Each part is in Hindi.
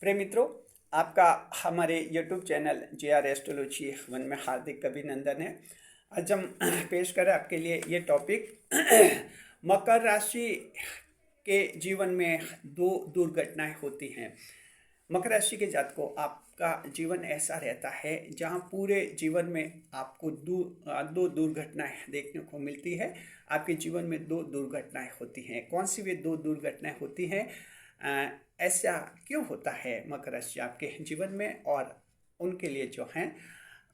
प्रिय मित्रों, आपका हमारे YouTube channel JR astrology one में हार्दिक अभिनंदन है। आज हम पेश करें आपके लिए ये टॉपिक मकर राशि के जीवन में दो दुर्घटनाएं होती हैं। मकर राशि के जातकों, आपका जीवन ऐसा रहता है जहां पूरे जीवन में आपको दो दुर्घटनाएं देखने को मिलती है। आपके जीवन में दो दुर्घटनाएं होती हैं। कौन सी वे दो दुर्घटनाएं होती हैं? ऐसा क्यों होता है मकर राशि आपके जीवन में, और उनके लिए जो हैं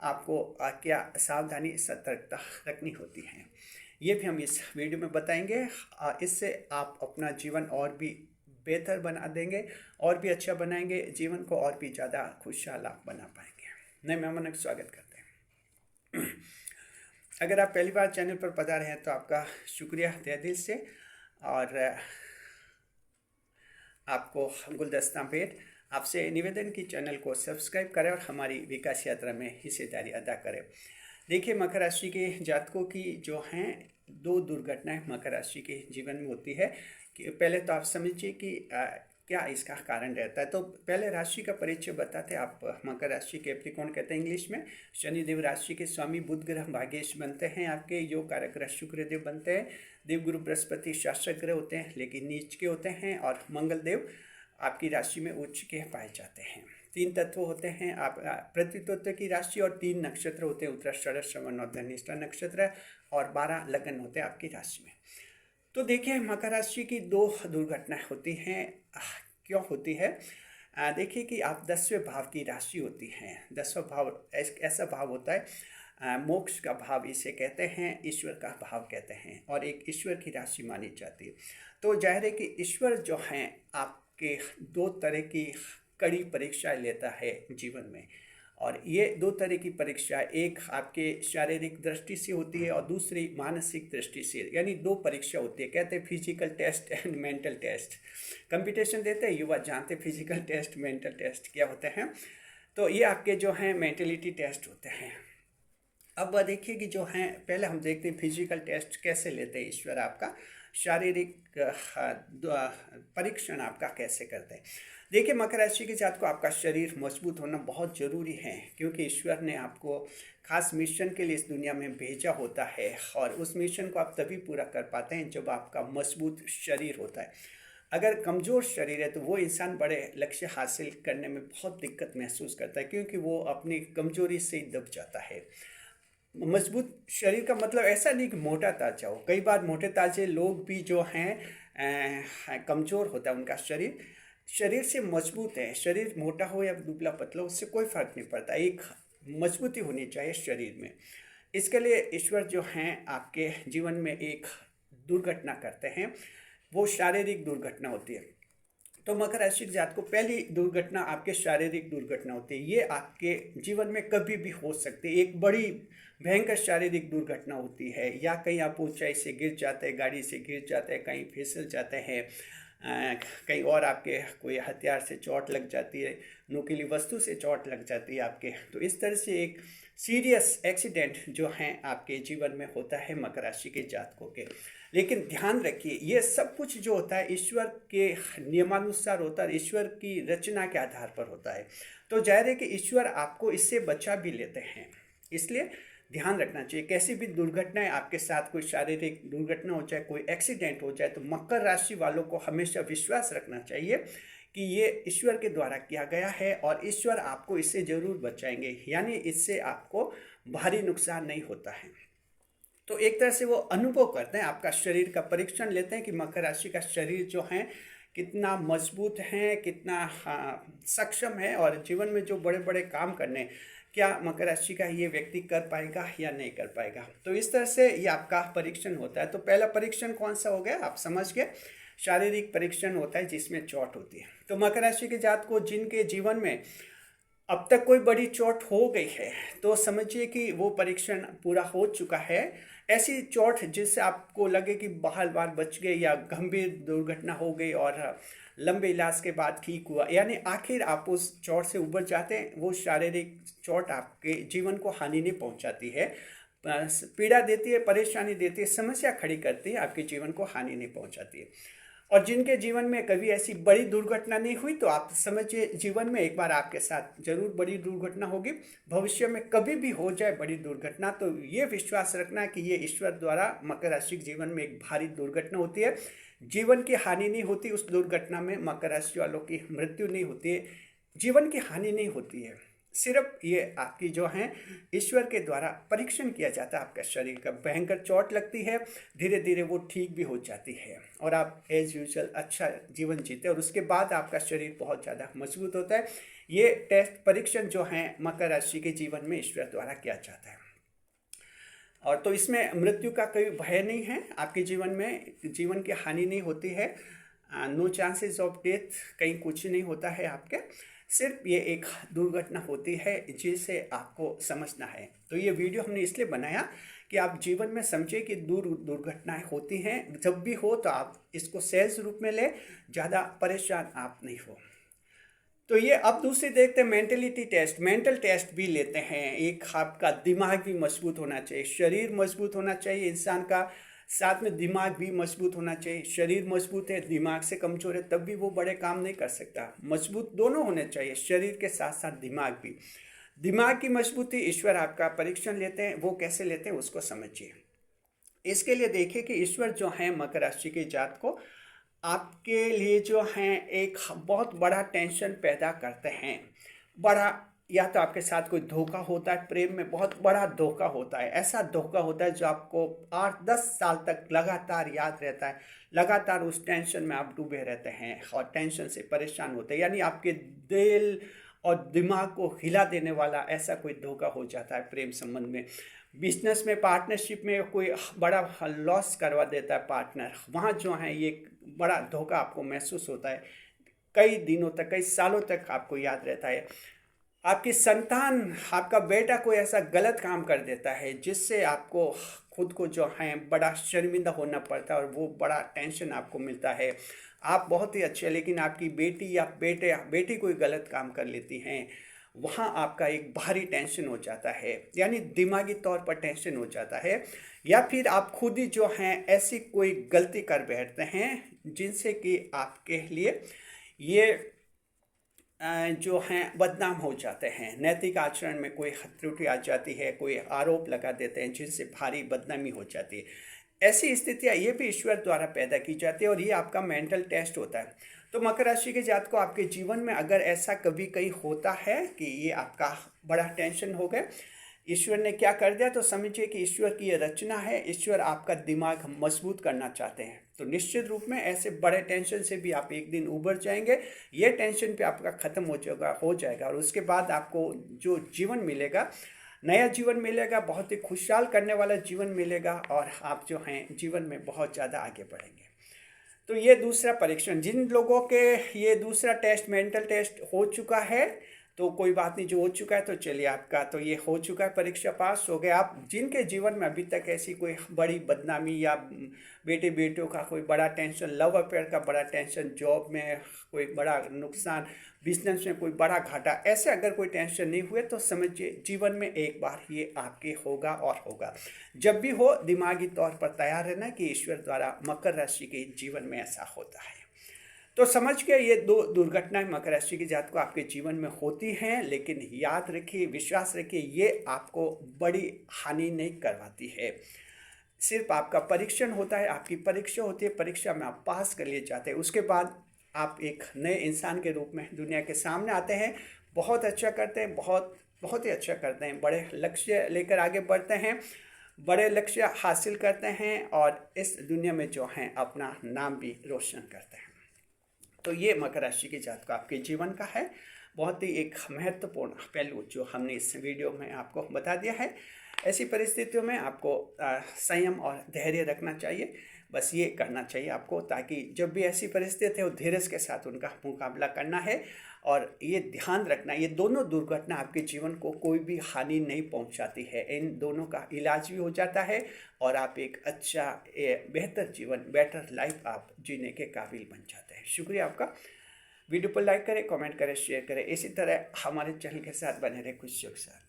आपको क्या सावधानी सतर्कता रखनी होती है, ये भी हम इस वीडियो में बताएंगे। इससे आप अपना जीवन और भी बेहतर बना देंगे और भी अच्छा बनाएंगे, जीवन को और भी ज़्यादा खुशहाल आप बना पाएंगे। नए मेहमानों का स्वागत करते हैं। अगर आप पहली बार चैनल पर पधारे हैं तो आपका शुक्रिया तहे दिल से, और आपको गुलदस्ता भेंट। आपसे निवेदन की चैनल को सब्सक्राइब करें और हमारी विकास यात्रा में हिस्सेदारी अदा करें। देखिए, मकर राशि के जातकों की जो हैं दो दुर्घटनाएं मकर राशि के जीवन में होती है। कि पहले तो आप समझिए कि क्या इसका कारण रहता है। तो पहले राशि का परिचय बताते हैं। आप मकर राशि कैप्रिकॉर्न कहते हैं इंग्लिश में। शनिदेव राशि के स्वामी, बुध ग्रह भाग्येश बनते हैं आपके, योग कारक ग्रह शुक्रदेव बनते हैं। देवगुरु बृहस्पति शासक ग्रह होते हैं लेकिन नीच के होते हैं, और मंगल देव आपकी राशि में उच्च के पाए जाते हैं। तीन तत्व होते हैं आप पृथ्वी तत्व की राशि, और तीन नक्षत्र होते हैं उत्तराषाढ़, श्रवण और धनिष्ठा नक्षत्र, और 12 लगन होते हैं आपकी राशि में। तो देखिए, मकर राशि की दो दुर्घटनाएं होती हैं। क्यों होती है? देखिए कि आप 10वें भाव की राशि होती हैं। 10वां भाव ऐसा भाव होता है, मोक्ष का भाव इसे कहते हैं, ईश्वर का भाव कहते हैं, और एक ईश्वर की राशि मानी जाती है। तो जाहिर है कि ईश्वर जो हैं आपके दो तरह की कड़ी परीक्षाएं लेता है जीवन में, और ये दो तरह की परीक्षा, एक आपके शारीरिक दृष्टि से होती है और दूसरी मानसिक दृष्टि से, यानी दो परीक्षा होती है। कहते हैं physical test and mental test. Competition देते हैं युवा, जानते फिजिकल टेस्ट मेंटल टेस्ट क्या होते हैं। तो ये आपके जो हैं मेंटलिटी टेस्ट होते हैं। अब देखिए कि जो हैं, पहले हम देखते हैं फिजिकल टेस्ट कैसे लेते हैं ईश्वर, आपका शारीरिक परीक्षण आपका कैसे करते हैं। देखिए, मकर राशि के जात को आपका शरीर मजबूत होना बहुत ज़रूरी है, क्योंकि ईश्वर ने आपको खास मिशन के लिए इस दुनिया में भेजा होता है, और उस मिशन को आप तभी पूरा कर पाते हैं जब आपका मजबूत शरीर होता है। अगर कमज़ोर शरीर है तो वो इंसान बड़े लक्ष्य हासिल करने में बहुत दिक्कत महसूस करता है, क्योंकि वो अपनी कमज़ोरी से ही दब जाता है। मजबूत शरीर का मतलब ऐसा नहीं कि मोटा ताजा हो। कई बार मोटे ताजे लोग भी जो हैं कमज़ोर होता है उनका शरीर। शरीर से मजबूत है, शरीर मोटा हो या दुबला पतला, उससे कोई फर्क नहीं पड़ता। एक मजबूती होनी चाहिए शरीर में। इसके लिए ईश्वर जो हैं आपके जीवन में एक दुर्घटना करते हैं, वो शारीरिक दुर्घटना होती है। तो मकर राशि के जात को पहली दुर्घटना आपके शारीरिक दुर्घटना होती है। ये आपके जीवन में कभी भी हो सकती है। एक बड़ी भयंकर शारीरिक दुर्घटना होती है, या कहीं आप ऊंचाई से गिर जाते हैं, गाड़ी से गिर जाते हैं, कहीं फिसल जाते हैं, कहीं और आपके कोई हथियार से चोट लग जाती है, नुकीली वस्तु से चोट लग जाती है आपके। तो इस तरह से एक सीरियस एक्सीडेंट जो हैं आपके जीवन में होता है मकर राशि के जातकों के। लेकिन ध्यान रखिए, ये सब कुछ जो होता है ईश्वर के नियमानुसार होता है, ईश्वर की रचना के आधार पर होता है। तो जाहिर है कि ईश्वर आपको इससे बचा भी लेते हैं। इसलिए ध्यान रखना चाहिए, कैसी भी दुर्घटनाएं आपके साथ, कोई शारीरिक दुर्घटना हो जाए, कोई एक्सीडेंट हो जाए, तो मकर राशि वालों को हमेशा विश्वास रखना चाहिए कि ये ईश्वर के द्वारा किया गया है, और ईश्वर आपको इससे ज़रूर बचाएंगे, यानी इससे आपको भारी नुकसान नहीं होता है। तो एक तरह से वो अनुभव करते हैं, आपका शरीर का परीक्षण लेते हैं कि मकर राशि का शरीर जो है कितना मजबूत है, कितना सक्षम है, और जीवन में जो बड़े बड़े काम करने, क्या मकर राशि का ये व्यक्ति कर पाएगा या नहीं कर पाएगा। तो इस तरह से ये आपका परीक्षण होता है। तो पहला परीक्षण कौन सा हो गया, आप समझ गए, शारीरिक परीक्षण होता है जिसमें चोट होती है। तो मकर राशि के जात को जिनके जीवन में अब तक कोई बड़ी चोट हो गई है, तो समझिए कि वो परीक्षण पूरा हो चुका है। ऐसी चोट जिससे आपको लगे कि बाल बाल बच गए, या गंभीर दुर्घटना हो गई और लंबे इलाज के बाद ठीक हुआ, यानी आखिर आप उस चोट से उबर जाते हैं। वो शारीरिक चोट आपके जीवन को हानि नहीं पहुंचाती है, पीड़ा देती है, परेशानी देती है, समस्या खड़ी करती है, आपके जीवन को हानि नहीं पहुंचाती है। और जिनके जीवन में कभी ऐसी बड़ी दुर्घटना नहीं हुई, तो आप समझिए जीवन में एक बार आपके साथ जरूर बड़ी दुर्घटना होगी। भविष्य में कभी भी हो जाए बड़ी दुर्घटना, तो ये विश्वास रखना कि ये ईश्वर द्वारा मकर राशि के जीवन में एक भारी दुर्घटना होती है। जीवन की हानि नहीं होती उस दुर्घटना में, मकर राशि वालों की मृत्यु नहीं होती है, जीवन की हानि नहीं होती है। सिर्फ ये आपकी जो है ईश्वर के द्वारा परीक्षण किया जाता है। आपका शरीर का भयंकर चोट लगती है, धीरे धीरे वो ठीक भी हो जाती है और आप एज यूजुअल अच्छा जीवन जीते, और उसके बाद आपका शरीर बहुत ज़्यादा मजबूत होता है। ये टेस्ट परीक्षण जो है मकर राशि के जीवन में ईश्वर द्वारा किया जाता है। और तो इसमें मृत्यु का कोई भय नहीं है आपके जीवन में, जीवन की हानि नहीं होती है, नो चांसेस ऑफ डेथ, कहीं कुछ नहीं होता है आपके। सिर्फ ये एक दुर्घटना होती है जिसे आपको समझना है। तो ये वीडियो हमने इसलिए बनाया कि आप जीवन में समझे कि दुर्घटनाएं होती हैं, जब भी हो तो आप इसको सहज रूप में ले, ज़्यादा परेशान आप नहीं हो। तो ये अब दूसरी देखते हैं मेंटलिटी टेस्ट। मेंटल टेस्ट भी लेते हैं। एक आपका दिमाग भी मजबूत होना चाहिए, शरीर मजबूत होना चाहिए इंसान का, साथ में दिमाग भी मजबूत होना चाहिए। शरीर मजबूत है, दिमाग से कमजोर है, तब भी वो बड़े काम नहीं कर सकता। मजबूत दोनों होने चाहिए, शरीर के साथ साथ दिमाग भी। दिमाग की मजबूती ईश्वर आपका परीक्षण लेते हैं, वो कैसे लेते हैं उसको समझिए। इसके लिए देखिए कि ईश्वर जो है मकर राशि के जात को आपके लिए जो है एक बहुत बड़ा टेंशन पैदा करते हैं। बड़ा, या तो आपके साथ कोई धोखा होता है, प्रेम में बहुत बड़ा धोखा होता है, ऐसा धोखा होता है जो आपको 8-10 साल तक लगातार याद रहता है, लगातार उस टेंशन में आप डूबे रहते हैं और टेंशन से परेशान होते हैं। यानी आपके दिल और दिमाग को हिला देने वाला ऐसा कोई धोखा हो जाता है प्रेम संबंध में। बिजनेस में, पार्टनरशिप में कोई बड़ा लॉस करवा देता है पार्टनर, वहाँ जो है ये बड़ा धोखा आपको महसूस होता है, कई दिनों तक, कई सालों तक आपको याद रहता है। आपकी संतान, आपका बेटा कोई ऐसा गलत काम कर देता है जिससे आपको खुद को जो है बड़ा शर्मिंदा होना पड़ता है और वो बड़ा टेंशन आपको मिलता है। आप बहुत ही अच्छे, लेकिन आपकी बेटी या बेटी कोई गलत काम कर लेती हैं, वहाँ आपका एक भारी टेंशन हो जाता है, यानी दिमागी तौर पर टेंशन हो जाता है। या फिर आप खुद ही जो हैं ऐसी कोई गलती कर बैठते हैं जिनसे कि आपके लिए ये जो हैं बदनाम हो जाते हैं, नैतिक आचरण में कोई त्रुटि आ जाती है, कोई आरोप लगा देते हैं जिनसे भारी बदनामी हो जाती है। ऐसी स्थितियाँ ये भी ईश्वर द्वारा पैदा की जाती है और ये आपका मेंटल टेस्ट होता है। तो मकर राशि के जात को आपके जीवन में अगर ऐसा कभी कहीं होता है कि ये आपका बड़ा टेंशन हो गया, ईश्वर ने क्या कर दिया, तो समझिए कि ईश्वर की ये रचना है। ईश्वर आपका दिमाग मजबूत करना चाहते हैं, तो निश्चित रूप में ऐसे बड़े टेंशन से भी आप एक दिन उबर जाएंगे। ये टेंशन पे आपका ख़त्म हो जाएगा और उसके बाद आपको जो जीवन मिलेगा, नया जीवन मिलेगा, बहुत ही खुशहाल करने वाला जीवन मिलेगा और आप जो हैं जीवन में बहुत ज़्यादा आगे बढ़ेंगे। तो ये दूसरा परीक्षण, जिन लोगों के ये दूसरा टेस्ट, मेंटल टेस्ट हो चुका है तो कोई बात नहीं, जो हो चुका है तो चलिए, आपका तो ये हो चुका है, परीक्षा पास हो गया। आप जिनके जीवन में अभी तक ऐसी कोई बड़ी बदनामी या बेटे बेटियों का कोई बड़ा टेंशन, लव अफेयर का बड़ा टेंशन, जॉब में कोई बड़ा नुकसान, बिजनेस में कोई बड़ा घाटा, ऐसे अगर कोई टेंशन नहीं हुए तो समझिए जीवन में एक बार ये आपके होगा और होगा। जब भी हो दिमागी तौर पर तैयार रहना कि ईश्वर द्वारा मकर राशि के जीवन में ऐसा होता है। तो समझ के ये दो दुर्घटनाएं मकर राशि की जात को आपके जीवन में होती हैं, लेकिन याद रखिए, विश्वास रखिए, ये आपको बड़ी हानि नहीं करवाती है। सिर्फ आपका परीक्षण होता है, आपकी परीक्षा होती है, परीक्षा में आप पास कर लिए जाते हैं, उसके बाद आप एक नए इंसान के रूप में दुनिया के सामने आते हैं, बहुत अच्छा करते हैं, बहुत ही अच्छा करते हैं, बड़े लक्ष्य लेकर आगे बढ़ते हैं, बड़े लक्ष्य हासिल करते हैं और इस दुनिया में जो हैं अपना नाम भी रोशन करते हैं। तो ये मकर राशि की जात का आपके जीवन का है बहुत ही एक महत्वपूर्ण पहलू जो हमने इस वीडियो में आपको बता दिया है। ऐसी परिस्थितियों में आपको संयम और धैर्य रखना चाहिए, बस ये करना चाहिए आपको, ताकि जब भी ऐसी परिस्थिति हो धीरज के साथ उनका मुकाबला करना है। और ये ध्यान रखना, ये दोनों दुर्घटना आपके जीवन को कोई भी हानि नहीं पहुंचाती है, इन दोनों का इलाज भी हो जाता है और आप एक अच्छा बेहतर जीवन, बेटर लाइफ आप जीने के काबिल बन जाते हैं। शुक्रिया आपका। वीडियो पर लाइक करें, कमेंट करें, शेयर करें, इसी तरह हमारे चैनल के साथ बने रहे खुशियों के साथ।